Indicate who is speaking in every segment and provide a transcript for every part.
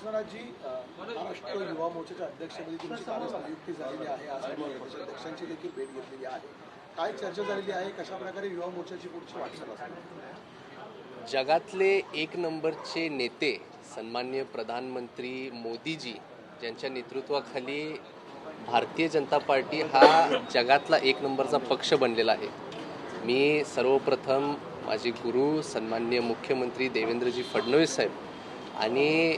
Speaker 1: कृष्णराजजी, महाराष्ट्र युवा मोर्चाच्या अध्यक्षपदी तुमची कालच नियुक्ती झालेली आहे. आज सर्व अध्यक्षांची देखील भेट घेतलेली आहे. काय चर्चा झालेली आहे? कशा प्रकारे युवा मोर्चाची पुढची वाटचाल असेल?
Speaker 2: जगातले एक नंबरचे नेते सन्माननीय प्रधानमंत्री मोदीजी ज्यांच्या नेतृत्वाखाली भारतीय जनता पार्टी हा जगातला एक नंबरचा पक्ष बनलेला आहे. मी सर्वप्रथम माझे गुरु सन्माननीय मुख्यमंत्री देवेंद्रजी फडणवीस साहेब आणि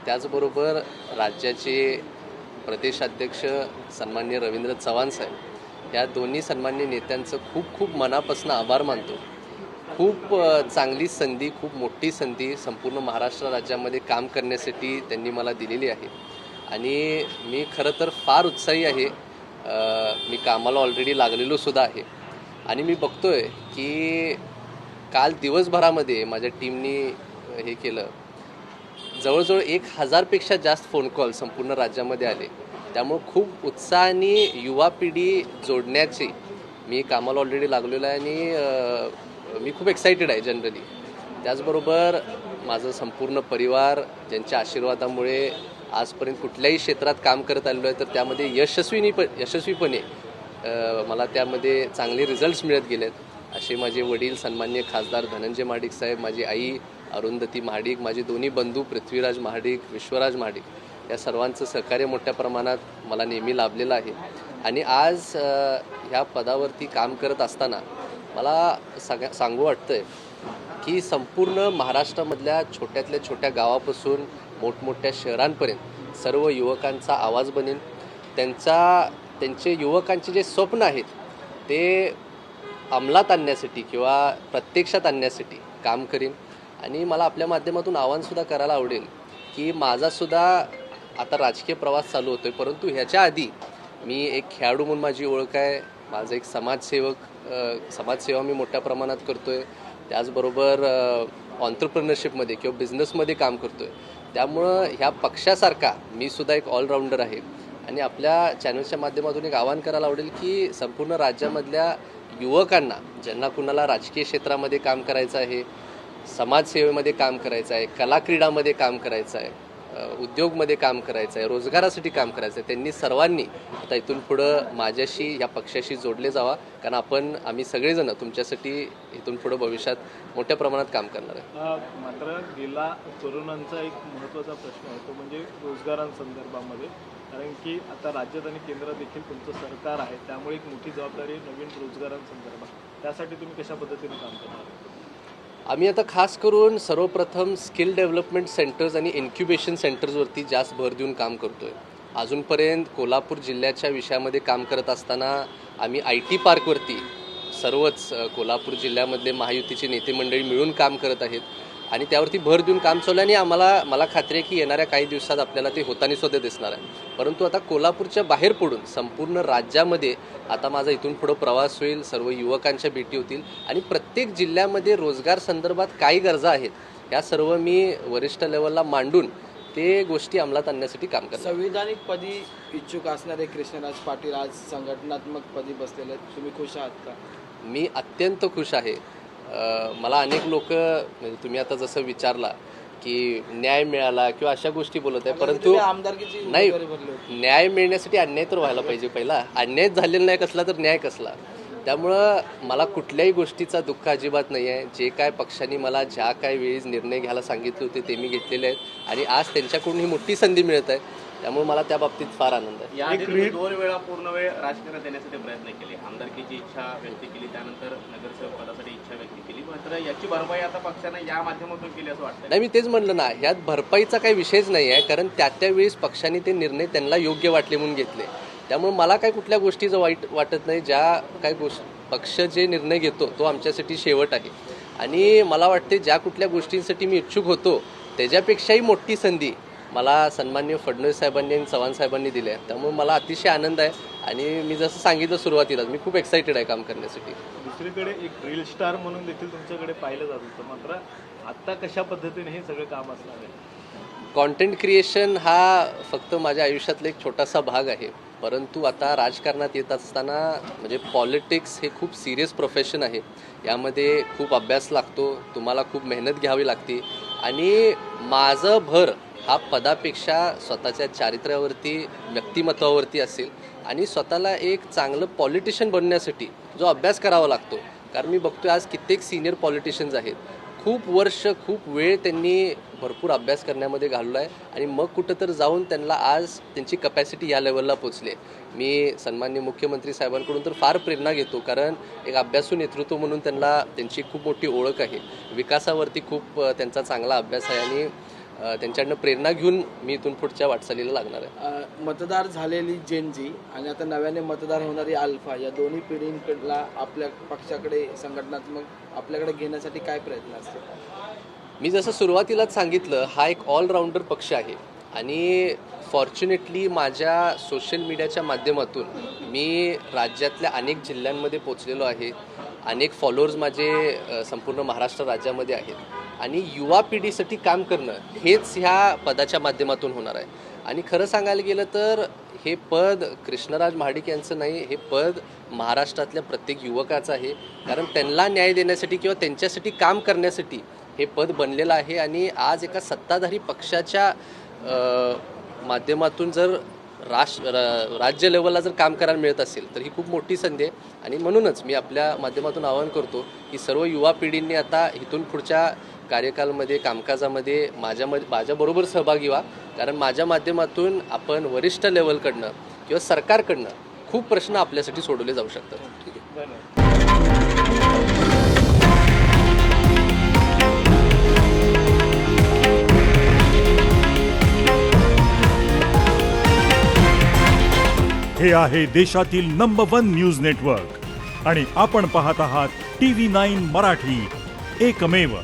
Speaker 2: त्याचबरोबर राज्याचे प्रदेशाध्यक्ष सन्माननीय रवींद्र चव्हाण साहेब या दोन्ही सन्माननीय नेत्यांचं खूप खूप मनापासून आभार मानतो. खूप चांगली संधी, खूप मोठी संधी संपूर्ण महाराष्ट्र राज्यामध्ये काम करण्यासाठी त्यांनी मला दिलेली आहे आणि मी खरं तर फार उत्साही आहे. मी कामाला ऑलरेडी लागलेलो सुद्धा आहे आणि मी बघतोय की काल दिवसभरामध्ये माझ्या टीमनी हे केलं, जवळजवळ 1000पेक्षा जास्त फोन कॉल संपूर्ण राज्यामध्ये आले. त्यामुळं खूप उत्साहाने युवा पिढी जोडण्याची मी कामाला ऑलरेडी लागलेलो आहे आणि मी खूप एक्सायटेड आहे जनरली. त्याचबरोबर माझं संपूर्ण परिवार ज्यांच्या आशीर्वादामुळे आजपर्यंत कुठल्याही क्षेत्रात काम करत आलेलो आहे तर त्यामध्ये यशस्वीपणे मला त्यामध्ये चांगले रिझल्ट्स मिळत गेलेत. असे माझे वडील सन्माननीय खासदार धनंजय महाडिक साहेब, माझी आई अरुंधती महाडिक, माझे दोन्ही बंधू पृथ्वीराज महाडिक, विश्वराज महाडिक या सर्वांचं सहकार्य मोठ्या प्रमाणात मला नेहमी लाभलेलं आहे. आणि आज ह्या पदावरती काम करत असताना मला सांगू वाटतंय की संपूर्ण महाराष्ट्रामधल्या छोट्यातल्या छोट्या गावापासून मोठमोठ्या शहरांपर्यंत सर्व युवकांचा आवाज बनेन. त्यांचे युवकांचे जे स्वप्न आहेत ते अंमलात आणण्यासाठी किंवा प्रत्यक्षात आणण्यासाठी काम करीन. आणि मला आपल्या माध्यमातून आवाहनसुद्धा करायला आवडेल की माझासुद्धा आता राजकीय प्रवास चालू होतो आहे, परंतु ह्याच्या आधी मी एक खेळाडू म्हणून माझी ओळख आहे. माझं एक समाजसेवा मी मोठ्या प्रमाणात करतो आहे. त्याचबरोबर ऑन्ट्रप्रिनरशिपमध्ये किंवा बिझनेसमध्ये काम करतो आहे. त्यामुळं ह्या पक्षासारखा मी सुद्धा एक ऑलराऊंडर आहे आणि आपल्या चॅनलच्या माध्यमातून एक आवाहन करायला आवडेल की संपूर्ण राज्यामधल्या युवकांना ज्यांना कुणाला राजकीय क्षेत्रामध्ये काम करायचं आहे, समाजसेवेमध्ये काम करायचं आहे, कलाक्रीडामध्ये काम करायचं आहे, उद्योगमध्ये काम करायचं आहे, रोजगारासाठी काम करायचं आहे, त्यांनी सर्वांनी आता इथून पुढं माझ्याशी या पक्षाशी जोडले जावा. कारण आम्ही सगळेजण तुमच्यासाठी इथून पुढं भविष्यात मोठ्या प्रमाणात काम करणार आहे.
Speaker 3: मात्र गेला तरुणांचा एक महत्त्वाचा प्रश्न आहे तो म्हणजे रोजगारांसंदर्भामध्ये, कारण की आता राज्यात आणि केंद्रात देखील तुमचं सरकार आहे, त्यामुळे एक मोठी जबाबदारी नवीन रोजगारांसंदर्भात. त्यासाठी तुम्ही कशा पद्धतीने काम करणार?
Speaker 2: आम्ही आता खास करून सर्वप्रथम स्किल डेव्हलपमेंट सेंटर्स आणि इन्क्युबेशन सेंटर्सवरती जास्त भर देऊन काम करतो आहे. अजूनपर्यंत कोल्हापूर जिल्ह्याच्या विषयामध्ये काम करत असताना आम्ही IT पार्कवरती सर्वच कोल्हापूर जिल्ह्यामधले महायुतीचे नेते मंडळी मिळून काम करत आहेत आणि त्यावरती भर देऊन काम चालू आहे आणि मला खात्री आहे की येणाऱ्या काही दिवसात आपल्याला ते होताना सुद्धा दिसणार आहे. परंतु आता कोल्हापूरच्या बाहेर पडून संपूर्ण राज्यामध्ये आता माझा इथून पुढं प्रवास होईल. सर्व युवकांच्या भेटी होतील आणि प्रत्येक जिल्ह्यामध्ये रोजगार संदर्भात काही गरजा आहेत ह्या सर्व मी वरिष्ठ लेवलला मांडून ते गोष्टी अंमलात आणण्यासाठी काम करतो.
Speaker 4: संविधानिक पदी इच्छुक असणारे कृष्णराज पाटील आज संघटनात्मक पदी बसलेले, तुम्ही खुश आहात का?
Speaker 2: मी अत्यंत खुश आहे. मला अनेक लोक म्हणजे तुम्ही आता जसं विचारला की न्याय मिळाला किंवा अशा गोष्टी बोलत आहे, परंतु नाही, न्याय मिळण्यासाठी अन्याय तर व्हायला पाहिजे. पहिला अन्याय झालेला नाही कसला तर न्याय कसला. त्यामुळं मला कुठल्याही गोष्टीचा दुःख अजिबात नाही आहे. जे काय पक्षांनी मला ज्या काय वेळी निर्णय घ्यायला सांगितले होते ते मी घेतलेले आहेत आणि आज त्यांच्याकडून ही मोठी संधी मिळत आहे. त्यामुळे मला त्या बाबतीत फार आनंद आहे.
Speaker 5: याआधी तुम्ही 2 वेळा पूर्ण वेळ राजकारण देण्यासाठी प्रयत्न केले, आमदारकीची इच्छा व्यक्त केली, त्यानंतर नगरसेवक पदासाठी इच्छा व्यक्त केली, मात्र याची भरपाई आता पक्षाने या माध्यमातून केली असं वाटतं?
Speaker 2: नाही, मी तेच म्हणलं ना, ह्यात भरपाईचा काही विषयच नाही आहे, कारण त्यावेळेस पक्षाने ते निर्णय त्यांना योग्य वाटले म्हणून घेतले. त्यामुळे मला काय कुठल्या गोष्टीचं वाईट वाटत नाही. ज्या काही पक्ष जे निर्णय घेतो तो आमच्यासाठी शेवट आहे आणि मला वाटते ज्या कुठल्या गोष्टींसाठी मी इच्छुक होतो त्याच्यापेक्षाही मोठी संधी मला सन्माननीय फडणवीस साहेबांनी आणि चव्हाण साहेबांनी दिली आहे. त्यामुळे मला अतिशय आनंद आहे आणि मी जसं सांगितलं सुरुवातीलाच मी खूप एक्सायटेड आहे काम करण्यासाठी.
Speaker 3: दुसरीकडे एक रील स्टार म्हणून देखील तुमच्याकडे पाहिलं जात होतं, मात्र आत्ता कशा पद्धतीने हे सगळं काम असणार आहे?
Speaker 2: कॉन्टेंट क्रिएशन हा फक्त माझ्या आयुष्यातला एक छोटासा भाग आहे, परंतु आता राजकारणात येत असताना म्हणजे पॉलिटिक्स हे खूप सिरियस प्रोफेशन आहे. यामध्ये खूप अभ्यास लागतो, तुम्हाला खूप मेहनत घ्यावी लागते आणि माझं भर हा पदापेक्षा स्वतःच्या चारित्र्यावरती, व्यक्तिमत्वावरती असेल आणि स्वतःला एक चांगलं पॉलिटिशियन बनण्यासाठी जो अभ्यास करावा लागतो. कारण मी बघतोय आज कित्येक सिनियर पॉलिटिशियन्स आहेत, खूप वर्ष खूप वेळ त्यांनी भरपूर अभ्यास करण्यामध्ये घालवला आहे आणि मग कुठं तर जाऊन त्यांना आज त्यांची कपॅसिटी या लेवलला पोचली आहे. मी सन्माननीय मुख्यमंत्री साहेबांकडून तर फार प्रेरणा घेतो, कारण एक अभ्यासू नेतृत्व म्हणून त्यांची खूप मोठी ओळख आहे. विकासावरती खूप त्यांचा चांगला अभ्यास आहे आणि त्यांच्याकडनं प्रेरणा घेऊन मी इथून पुढच्या वाटचालीला लागणार आहे.
Speaker 4: मतदार झालेली जेनजी आणि आता नव्याने मतदार होणारी अल्फा या दोन्ही पिढींकडला आपल्या पक्षाकडे संघटनात्मक आपल्याकडे घेण्यासाठी काय प्रयत्न असतील?
Speaker 2: मी जसं सुरुवातीलाच सांगितलं, हा एक ऑलराऊंडर पक्ष आहे आणि फॉर्च्युनेटली माझ्या सोशल मीडियाच्या माध्यमातून मी राज्यातल्या अनेक जिल्ह्यांमध्ये पोचलेलो आहे. अनेक फॉलोअर्स माझे संपूर्ण महाराष्ट्र राज्यामध्ये आहेत आणि युवा पिढीसाठी काम करणं हेच ह्या पदाच्या माध्यमातून होणार आहे. आणि खरं सांगायला गेलं तर हे पद कृष्णराज महाडिक यांचं नाही, हे पद महाराष्ट्रातल्या प्रत्येक युवकाचं आहे. कारण त्यांना न्याय देण्यासाठी किंवा त्यांच्यासाठी काम करण्यासाठी हे पद बनलेलं आहे. आणि आज एका सत्ताधारी पक्षाच्या माध्यमातून जर राज्य लेवलला जर काम करायला मिळत असेल तर ही खूप मोठी संधी आहे. आणि म्हणूनच मी आपल्या माध्यमातून आवाहन करतो की सर्व युवा पिढींनी आता इथून पुढच्या कार्यकालामध्ये, कामकाजामध्ये माझ्याबरोबर सहभागी व्हा. कारण माझ्या माध्यमातून आपण वरिष्ठ लेवलकडनं किंवा सरकारकडनं खूप प्रश्न आपल्यासाठी सोडवले जाऊ शकतात. ठीक आहे,
Speaker 3: धन्यवाद.
Speaker 6: हे आहे देशातील नंबर 1 न्यूज नेटवर्क आणि आपण पाहत आहात TV9 मराठी, एकमेव.